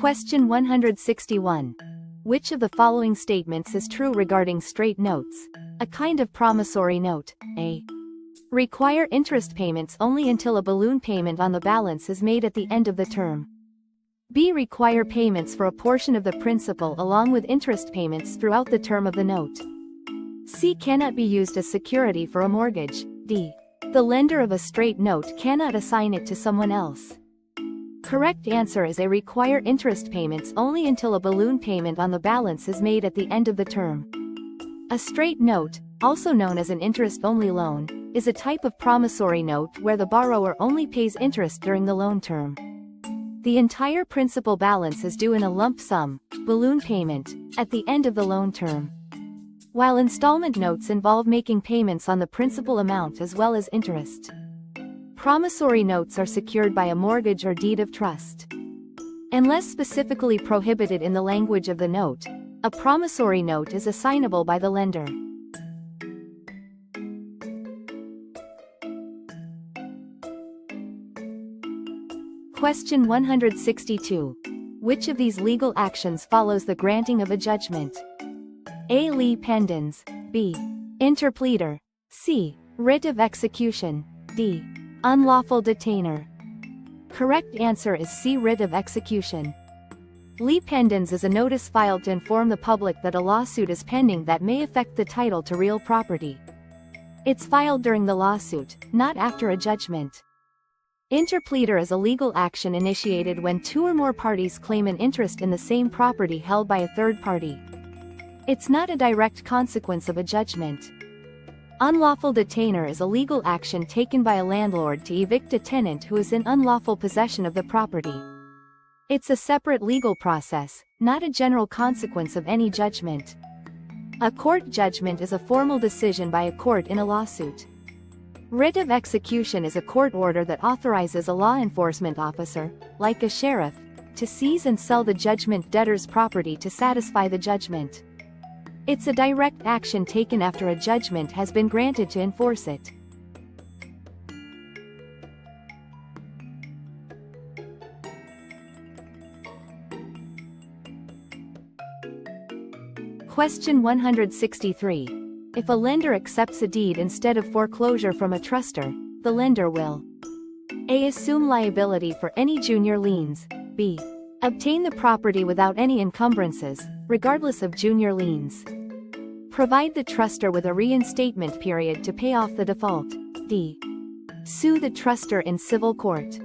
Question 161. Which of the following statements is true regarding straight notes? A kind of promissory note. A. Require interest payments only until a balloon payment on the balance is made at the end of the term. B. Require payments for a portion of the principal along with interest payments throughout the term of the note. C. Cannot be used as security for a mortgage. D. The lender of a straight note cannot assign it to someone else. Correct answer is A. Require interest payments only until a balloon payment on the balance is made at the end of the term. A straight note, also known as an interest-only loan, is a type of promissory note where the borrower only pays interest during the loan term. The entire principal balance is due in a lump sum, balloon payment, at the end of the loan term. While installment notes involve making payments on the principal amount as well as interest. Promissory notes are secured by a mortgage or deed of trust. Unless specifically prohibited in the language of the note, a promissory note is assignable by the lender. Question 162. Which of these legal actions follows the granting of a judgment? A. Lee pendens. B. Interpleader. C. Writ of execution. D. Unlawful detainer. Correct answer is C. Writ of execution. Lee pendens is a notice filed to inform the public that a lawsuit is pending that may affect the title to real property. It's filed during the lawsuit, not after a judgment. Interpleader is a legal action initiated when two or more parties claim an interest in the same property held by a third party. It's not a direct consequence of a judgment. Unlawful detainer is a legal action taken by a landlord to evict a tenant who is in unlawful possession of the property. It's a separate legal process, not a general consequence of any judgment. A court judgment is a formal decision by a court in a lawsuit. Writ of execution is a court order that authorizes a law enforcement officer, like a sheriff, to seize and sell the judgment debtor's property to satisfy the judgment. It's a direct action taken after a judgment has been granted to enforce it. Question 163. If a lender accepts a deed instead of foreclosure from a trustor, the lender will A. Assume liability for any junior liens. B. Obtain the property without any encumbrances, regardless of junior liens. Provide the trustor with a reinstatement period to pay off the default. D. Sue the trustor in civil court.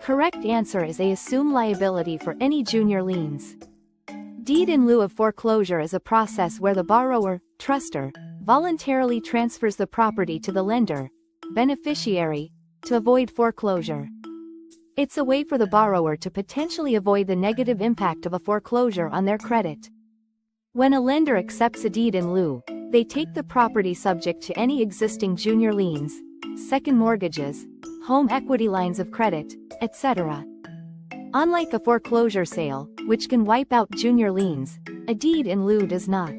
Correct answer is A. Assume liability for any junior liens. Deed in lieu of foreclosure is a process where the borrower, trustor, voluntarily transfers the property to the lender, beneficiary, to avoid foreclosure. It's a way for the borrower to potentially avoid the negative impact of a foreclosure on their credit. When a lender accepts a deed in lieu, they take the property subject to any existing junior liens, second mortgages, home equity lines of credit, etc. Unlike a foreclosure sale, which can wipe out junior liens, a deed in lieu does not.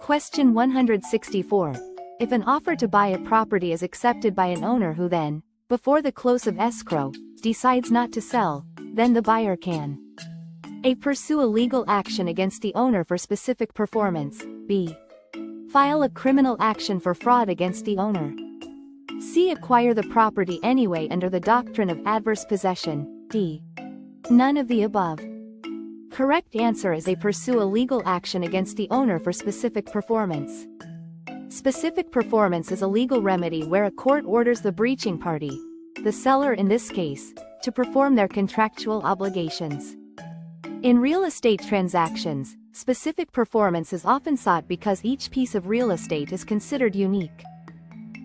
Question 164. If an offer to buy a property is accepted by an owner who then, before the close of escrow, decides not to sell, then the buyer can A. Pursue a legal action against the owner for specific performance. B. File a criminal action for fraud against the owner. C. Acquire the property anyway under the doctrine of adverse possession. D. None of the above. Correct answer is A. Pursue a legal action against the owner for specific performance. Specific performance is a legal remedy where a court orders the breaching party, the seller in this case, to perform their contractual obligations. In real estate transactions, specific performance is often sought because each piece of real estate is considered unique.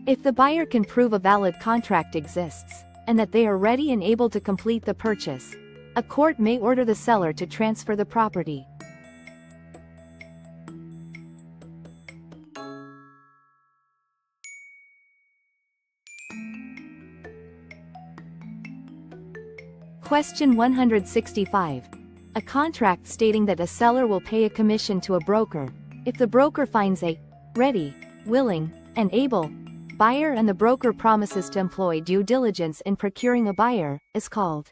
If the buyer can prove a valid contract exists, and that they are ready and able to complete the purchase, a court may order the seller to transfer the property. Question 165. A contract stating that a seller will pay a commission to a broker, if the broker finds a ready, willing, An able buyer and the broker promises to employ due diligence in procuring a buyer, is called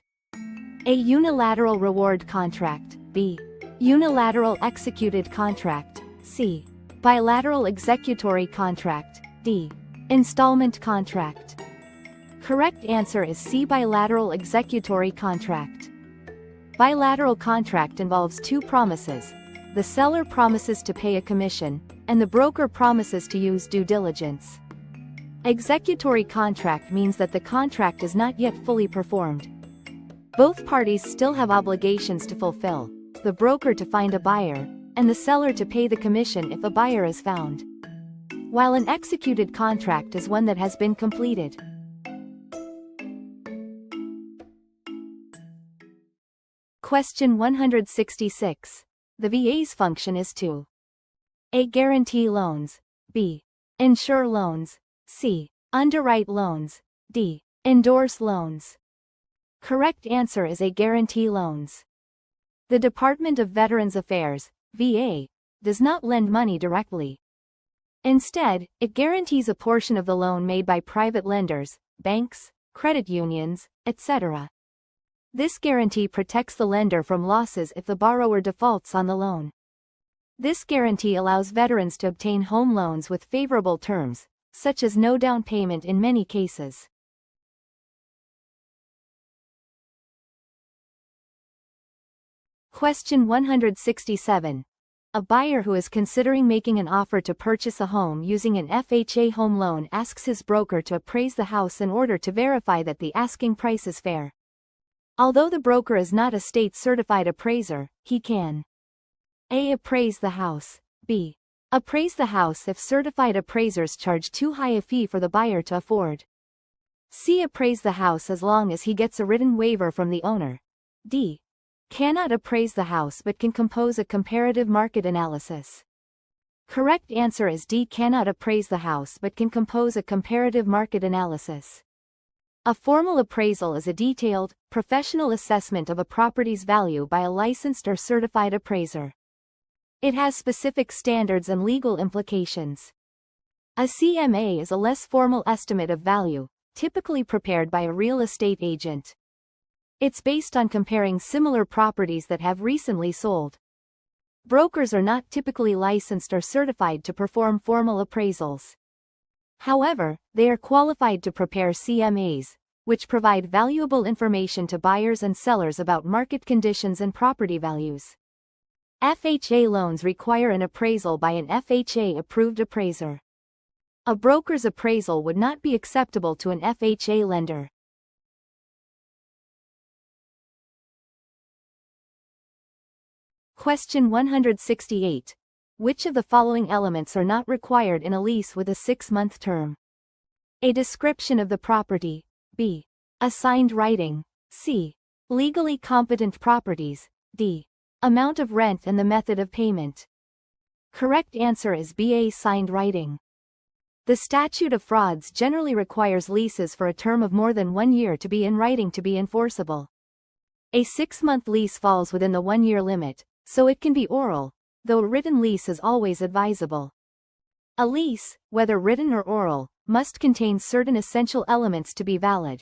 a unilateral reward contract, b. unilateral executed contract, c. bilateral executory contract, d. installment contract. Correct answer is C. Bilateral executory contract. Bilateral contract involves two promises. The seller promises to pay a commission, and the broker promises to use due diligence. Executory contract means that the contract is not yet fully performed. Both parties still have obligations to fulfill, the broker to find a buyer, and the seller to pay the commission if a buyer is found. While an executed contract is one that has been completed. Question 166. The VA's function is to a. guarantee loans, b. insure loans, c. underwrite loans, d. endorse loans. Correct answer is a. guarantee loans. The Department of Veterans Affairs, VA, does not lend money directly. Instead, it guarantees a portion of the loan made by private lenders, banks, credit unions, etc. This guarantee protects the lender from losses if the borrower defaults on the loan. This guarantee allows veterans to obtain home loans with favorable terms, such as no down payment in many cases. Question 167. A buyer who is considering making an offer to purchase a home using an FHA home loan asks his broker to appraise the house in order to verify that the asking price is fair. Although the broker is not a state-certified appraiser, he can a. appraise the house, b. appraise the house if certified appraisers charge too high a fee for the buyer to afford, c. appraise the house as long as he gets a written waiver from the owner, d. cannot appraise the house but can compose a comparative market analysis. Correct answer is D. cannot appraise the house but can compose a comparative market analysis. A formal appraisal is a detailed, professional assessment of a property's value by a licensed or certified appraiser. It has specific standards and legal implications. A CMA is a less formal estimate of value, typically prepared by a real estate agent. It's based on comparing similar properties that have recently sold. Brokers are not typically licensed or certified to perform formal appraisals. However, they are qualified to prepare CMAs, which provide valuable information to buyers and sellers about market conditions and property values. FHA loans require an appraisal by an FHA-approved appraiser. A broker's appraisal would not be acceptable to an FHA lender. Question 168. Which of the following elements are not required in a lease with a 6-month term? A. description of the property, b. a signed writing, c. legally competent properties, d. amount of rent and the method of payment. Correct answer is B. a signed writing. The statute of frauds generally requires leases for a term of more than 1 year to be in writing to be enforceable. A 6-month lease falls within the 1-year limit, so it can be oral, though a written lease is always advisable. A lease, whether written or oral, must contain certain essential elements to be valid.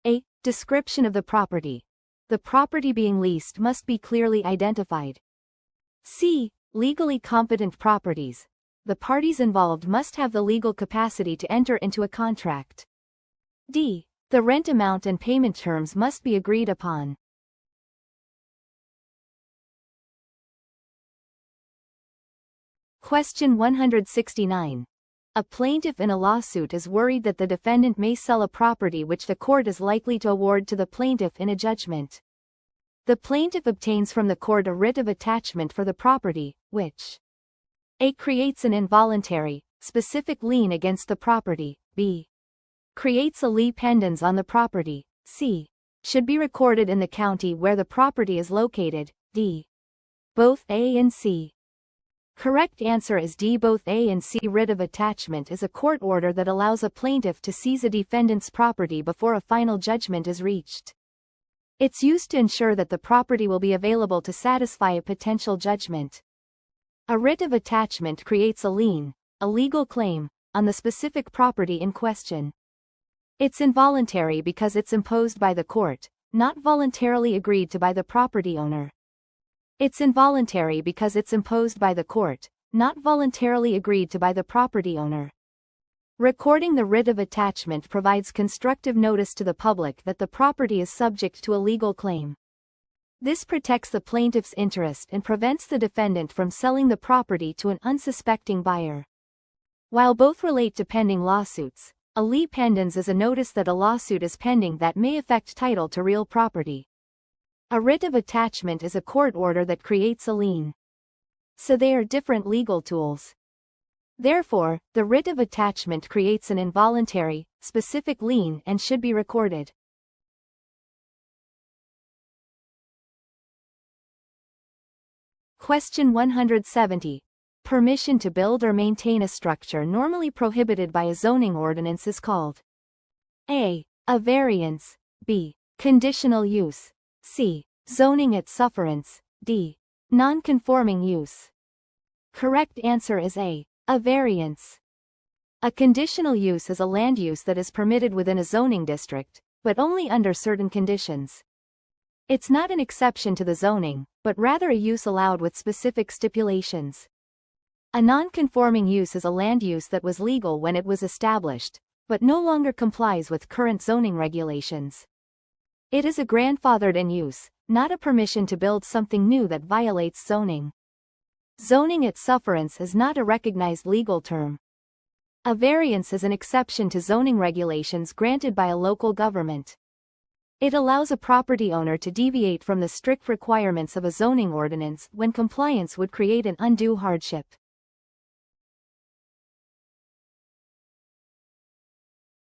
A. description of the property. The property being leased must be clearly identified. C. legally competent properties. The parties involved must have the legal capacity to enter into a contract. D. the rent amount and payment terms must be agreed upon. Question 169. A plaintiff in a lawsuit is worried that the defendant may sell a property which the court is likely to award to the plaintiff in a judgment. The plaintiff obtains from the court a writ of attachment for the property, which a. creates an involuntary, specific lien against the property, b. creates a lien pendens on the property, c. should be recorded in the county where the property is located, d. both A and C. Correct answer is D. Both A and C. Writ of attachment is a court order that allows a plaintiff to seize a defendant's property before a final judgment is reached. It's used to ensure that the property will be available to satisfy a potential judgment. A writ of attachment creates a lien, a legal claim, on the specific property in question. It's involuntary because it's imposed by the court, not voluntarily agreed to by the property owner. It's involuntary because it's imposed by the court, not voluntarily agreed to by the property owner. Recording the writ of attachment provides constructive notice to the public that the property is subject to a legal claim. This protects the plaintiff's interest and prevents the defendant from selling the property to an unsuspecting buyer. While both relate to pending lawsuits, a lien pendens is a notice that a lawsuit is pending that may affect title to real property. A writ of attachment is a court order that creates a lien. So they are different legal tools. Therefore, the writ of attachment creates an involuntary, specific lien and should be recorded. Question 170. Permission to build or maintain a structure normally prohibited by a zoning ordinance is called A. A variance, B. Conditional use, C. Zoning at sufferance, D. Non-conforming use. Correct answer is A. A variance. A conditional use is a land use that is permitted within a zoning district, but only under certain conditions. It's not an exception to the zoning, but rather a use allowed with specific stipulations. A non-conforming use is a land use that was legal when it was established, but no longer complies with current zoning regulations. It is a grandfathered-in use, not a permission to build something new that violates zoning. Zoning at sufferance is not a recognized legal term. A variance is an exception to zoning regulations granted by a local government. It allows a property owner to deviate from the strict requirements of a zoning ordinance when compliance would create an undue hardship.